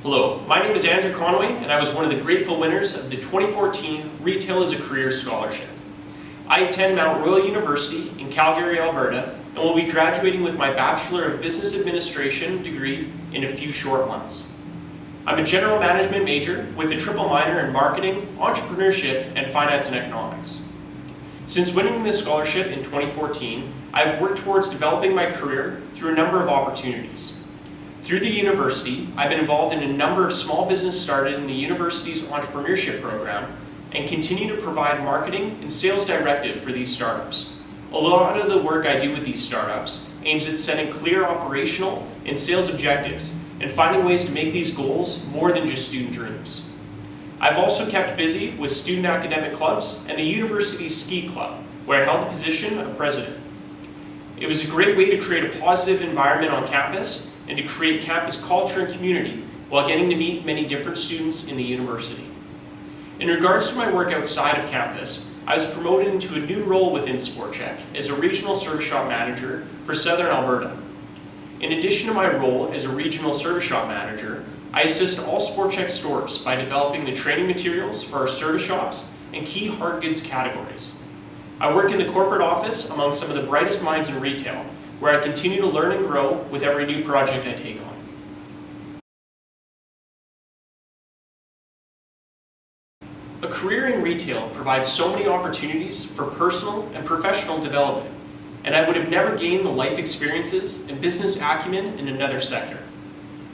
Hello, my name is Andrew Conway, and I was one of the grateful winners of the 2014 Retail as a Career Scholarship. I attend Mount Royal University in Calgary, Alberta, and will be graduating with my Bachelor of Business Administration degree in a few short months. I'm a general management major with a triple minor in marketing, entrepreneurship, and finance and economics. Since winning this scholarship in 2014, I have worked towards developing my career through a number of opportunities. Through the university, I've been involved in a number of small business started in the university's entrepreneurship program and continue to provide marketing and sales directive for these startups. A lot of the work I do with these startups aims at setting clear operational and sales objectives and finding ways to make these goals more than just student dreams. I've also kept busy with student academic clubs and the university's ski club, where I held the position of president. It was a great way to create a positive environment on campus and to create campus culture and community while getting to meet many different students in the university. In regards to my work outside of campus, I was promoted into a new role within SportCheck as a regional service shop manager for Southern Alberta. In addition to my role as a regional service shop manager, I assist all SportCheck stores by developing the training materials for our service shops and key hard goods categories. I work in the corporate office among some of the brightest minds in retail, where I continue to learn and grow with every new project I take on. A career in retail provides so many opportunities for personal and professional development, and I would have never gained the life experiences and business acumen in another sector.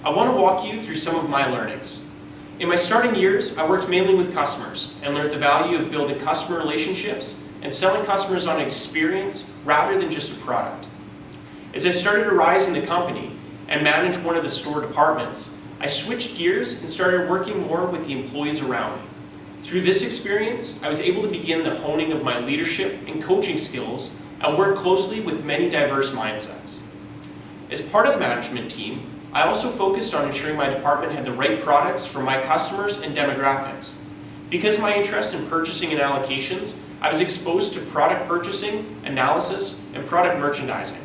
I want to walk you through some of my learnings. In my starting years, I worked mainly with customers and learned the value of building customer relationships and selling customers on an experience rather than just a product. As I started to rise in the company and manage one of the store departments, I switched gears and started working more with the employees around me. Through this experience, I was able to begin the honing of my leadership and coaching skills and work closely with many diverse mindsets. As part of the management team, I also focused on ensuring my department had the right products for my customers and demographics. Because of my interest in purchasing and allocations, I was exposed to product purchasing, analysis, and product merchandising.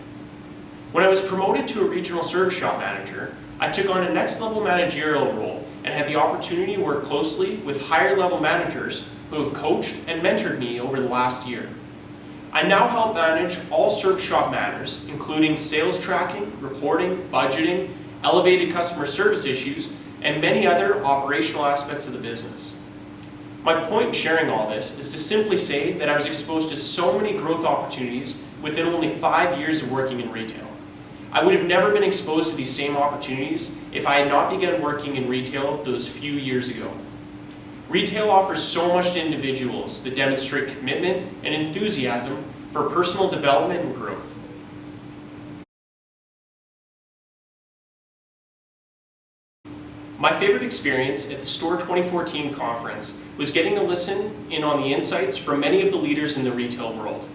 When I was promoted to a regional service shop manager, I took on a next level managerial role and had the opportunity to work closely with higher level managers who have coached and mentored me over the last year. I now help manage all service shop matters, including sales tracking, reporting, budgeting, elevated customer service issues, and many other operational aspects of the business. My point in sharing all this is to simply say that I was exposed to so many growth opportunities within only 5 years of working in retail. I would have never been exposed to these same opportunities if I had not begun working in retail those few years ago. Retail offers so much to individuals that demonstrate commitment and enthusiasm for personal development and growth. My favorite experience at the STORE 2014 conference was getting to listen in on the insights from many of the leaders in the retail world.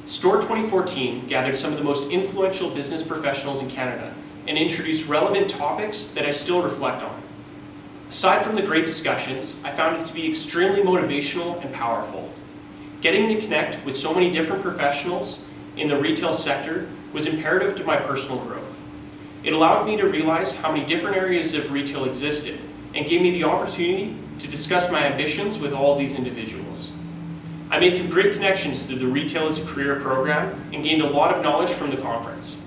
STORE 2014 gathered some of the most influential business professionals in Canada and introduced relevant topics that I still reflect on. Aside from the great discussions, I found it to be extremely motivational and powerful. Getting to connect with so many different professionals in the retail sector was imperative to my personal growth. It allowed me to realize how many different areas of retail existed and gave me the opportunity to discuss my ambitions with all of these individuals. I made some great connections through the Retail as a Career program and gained a lot of knowledge from the conference.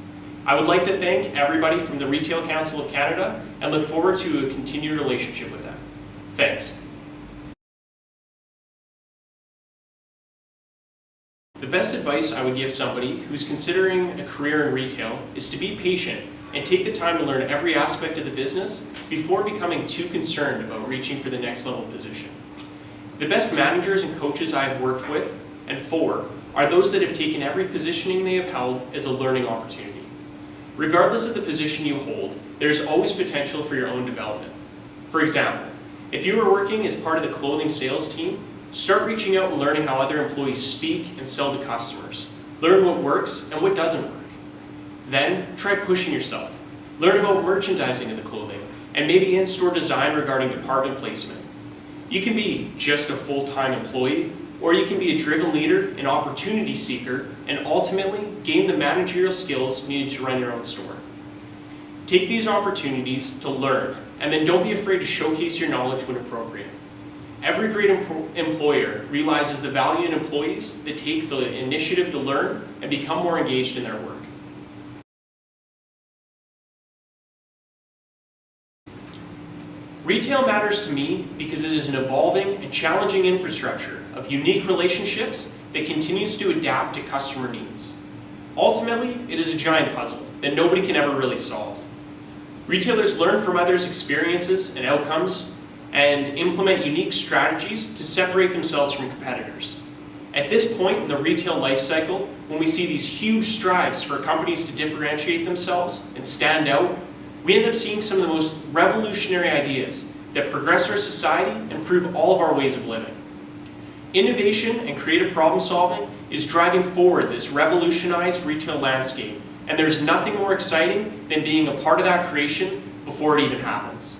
I would like to thank everybody from the Retail Council of Canada and look forward to a continued relationship with them. Thanks. The best advice I would give somebody who's considering a career in retail is to be patient and take the time to learn every aspect of the business before becoming too concerned about reaching for the next level position. The best managers and coaches I have worked with and for are those that have taken every positioning they have held as a learning opportunity. Regardless of the position you hold, there is always potential for your own development. For example, if you are working as part of the clothing sales team, start reaching out and learning how other employees speak and sell to customers. Learn what works and what doesn't work. Then, try pushing yourself. Learn about merchandising of the clothing and maybe in-store design regarding department placement. You can be just a full-time employee, or you can be a driven leader, an opportunity seeker, and ultimately gain the managerial skills needed to run your own store. Take these opportunities to learn, and then don't be afraid to showcase your knowledge when appropriate. Every great employer realizes the value in employees that take the initiative to learn and become more engaged in their work. Retail matters to me because it is an evolving and challenging infrastructure of unique relationships that continues to adapt to customer needs. Ultimately, it is a giant puzzle that nobody can ever really solve. Retailers learn from others' experiences and outcomes and implement unique strategies to separate themselves from competitors. At this point in the retail life cycle, when we see these huge strides for companies to differentiate themselves and stand out, we end up seeing some of the most revolutionary ideas that progress our society and improve all of our ways of living. Innovation and creative problem solving is driving forward this revolutionized retail landscape, and there's nothing more exciting than being a part of that creation before it even happens.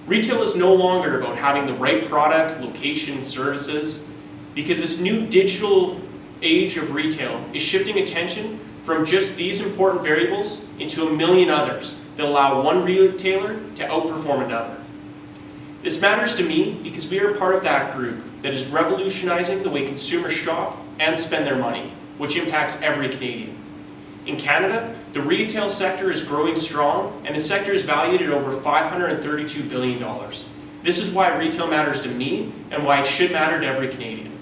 Retail is no longer about having the right product, location, and services, because this new digital age of retail is shifting attention from just these important variables into a million others that allow one retailer to outperform another. This matters to me because we are part of that group that is revolutionizing the way consumers shop and spend their money, which impacts every Canadian. In Canada, the retail sector is growing strong, and the sector is valued at over $532 billion. This is why retail matters to me and why it should matter to every Canadian.